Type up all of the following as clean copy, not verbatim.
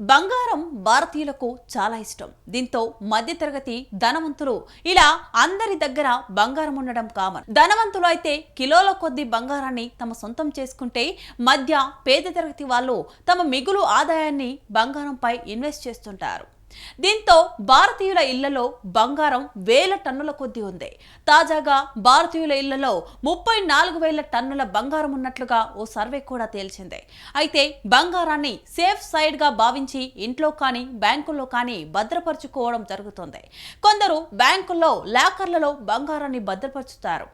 బంగారం భారతీయులకు చాలా ఇష్టం. దీంతో మధ్యతరగతి ధనవంతులు ఇలా అందరి దగ్గర బంగారం ఉండడం కామన్. ధనవంతులు అయితే కిలోల కొద్ది బంగారాన్ని తమ సొంతం చేసుకుంటే, మధ్య పేద తరగతి వాళ్ళు తమ మిగులు ఆదాయాన్ని బంగారంపై ఇన్వెస్ట్ చేస్తుంటారు. దీంతో భారతీయుల ఇళ్లలో బంగారం వేల టన్నుల కొద్దీ ఉంది. తాజాగా భారతీయుల ఇళ్లలో 34,000 టన్నుల బంగారం ఉన్నట్లుగా ఓ సర్వే కూడా తేల్చింది. అయితే బంగారాన్ని సేఫ్ సైడ్ గా భావించి ఇంట్లో కానీ బ్యాంకుల్లో కానీ భద్రపరుచుకోవడం జరుగుతుంది. కొందరు బ్యాంకుల్లో లాకర్లలో బంగారాన్ని భద్రపరుచుతారు.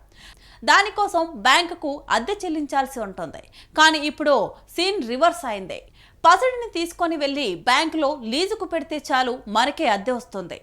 దానికోసం బ్యాంకుకు అద్దె చెల్లించాల్సి ఉంటుంది. కానీ ఇప్పుడు సీన్ రివర్స్ అయింది. పసిడిని తీసుకొని వెళ్లి బ్యాంకులో లీజుకు పెడితే చాలు, మనకే అద్దె వస్తుంది.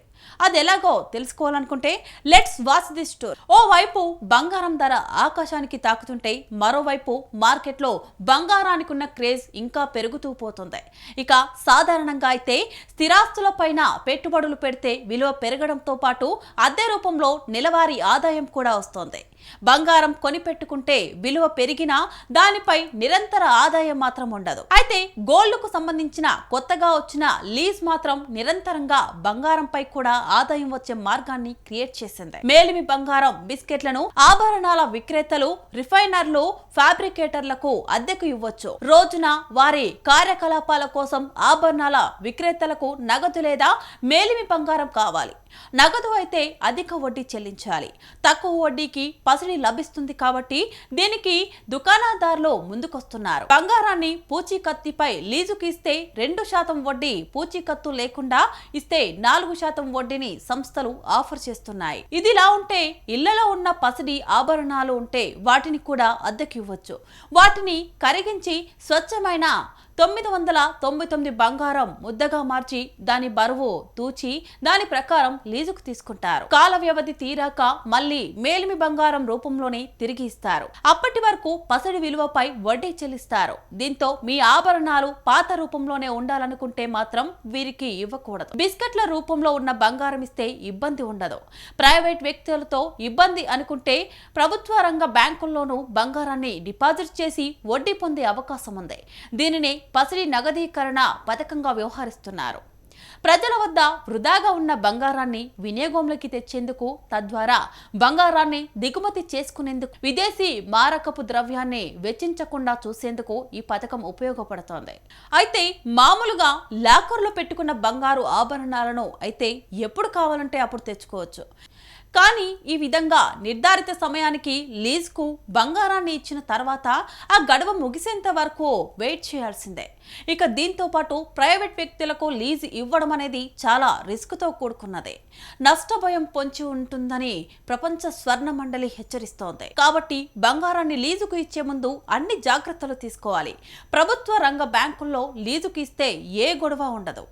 అది ఎలాగో తెలుసుకోవాలనుకుంటే లెట్స్ వాచ్ దిస్ స్టోరీ. ఓవైపు బంగారం ధర ఆకాశానికి తాకుతుంటే, మరోవైపు మార్కెట్లో బంగారానికి ఉన్న క్రేజ్ ఇంకా పెరుగుతూ పోతుంది. ఇక సాధారణంగా అయితే స్థిరాస్తులపైన పెట్టుబడులు పెడితే విలువ పెరగడంతో పాటు అద్దె రూపంలో నెలవారీ ఆదాయం కూడా వస్తుంది. బంగారం కొనిపెట్టుకుంటే విలువ పెరిగినా దానిపై నిరంతర ఆదాయం మాత్రం ఉండదు. అయితే గోల్డ్కు సంబంధించిన కొత్తగా వచ్చిన లీజ్ మాత్రం నిరంతరంగా బంగారంపై కూడా ఆదాయం వచ్చే మార్గాన్ని క్రియేట్ చేసింది. మేలిమి బంగారం బిస్కెట్లను ఆభరణాల విక్రేతలు, రిఫైనర్లు, ఫ్యాబ్రికేటర్లకు అద్దెకు ఇవ్వచ్చు. రోజున వారి కార్యకలాపాల కోసం ఆభరణాల విక్రేతలకు నగదు లేదా మేలిమి బంగారం కావాలి. నగదు అయితే అధిక వడ్డీ చెల్లించాలి. తక్కువ వడ్డీకి పసిడి లభిస్తుంది కాబట్టి దీనికి దుకాణదారులు ముందుకొస్తున్నారు. బంగారాన్ని పూచీకత్తుపై లీజుకి ఇస్తే 2% వడ్డీ, పూచీకత్తు లేకుండా ఇస్తే 4% వడ్డీని సంస్థలు ఆఫర్ చేస్తున్నాయి. ఇదిలా ఉంటే ఇళ్లలో ఉన్న పసిడి ఆభరణాలు ఉంటే వాటిని కూడా అద్దెకి ఇవ్వచ్చు. వాటిని కరిగించి స్వచ్ఛమైన 999 బంగారం ముద్దగా మార్చి దాని బరువు తూచి దాని ప్రకారం లీజుకు తీసుకుంటారు. కాల వ్యవధి తీరాక మళ్ళీ మేలిమి బంగారం రూపంలోనే తిరిగి ఇస్తారు. అప్పటి వరకు పసిడి విలువపై వడ్డీ చెల్లిస్తారు. దీంతో మీ ఆభరణాలు పాత రూపంలోనే ఉండాలనుకుంటే మాత్రం వీరికి ఇవ్వకూడదు. బిస్కెట్ల రూపంలో ఉన్న బంగారం ఇస్తే ఇబ్బంది ఉండదు. ప్రైవేట్ వ్యక్తులతో ఇబ్బంది అనుకుంటే ప్రభుత్వ రంగ బ్యాంకుల్లోనూ బంగారాన్ని డిపాజిట్ చేసి వడ్డీ పొందే అవకాశం ఉంది. దీనిని పసిడి నగదీకరణ పథకంగా వ్యవహరిస్తున్నారు. ప్రజల వద్ద వృధాగా ఉన్న బంగారాన్ని వినియోగంలోకి తెచ్చేందుకు, తద్వారా బంగారాన్ని దిగుమతి చేసుకునేందుకు, విదేశీ మారకపు ద్రవ్యాన్ని వెచ్చించకుండా చూసేందుకు ఈ పథకం ఉపయోగపడుతోంది. అయితే మామూలుగా లాకర్లో పెట్టుకున్న బంగారు ఆభరణాలను అయితే ఎప్పుడు కావాలంటే అప్పుడు తెచ్చుకోవచ్చు. కానీ ఈ విధంగా నిర్ధారిత సమయానికి లీజ్కు బంగారాన్ని ఇచ్చిన తర్వాత ఆ గడువు ముగిసేంత వరకు వెయిట్ చేయాల్సిందే. ఇక దీంతో పాటు ప్రైవేట్ వ్యక్తులకు లీజ్ ఇవ్వడం అనేది చాలా రిస్క్తో కూడుకున్నదే. నష్టభయం పొంచి ఉంటుందని ప్రపంచ స్వర్ణ మండలి హెచ్చరిస్తోంది. కాబట్టి బంగారాన్ని లీజుకు ఇచ్చే ముందు అన్ని జాగ్రత్తలు తీసుకోవాలి. ప్రభుత్వ రంగ బ్యాంకుల్లో లీజుకు ఇస్తే ఏ గొడవ ఉండదు.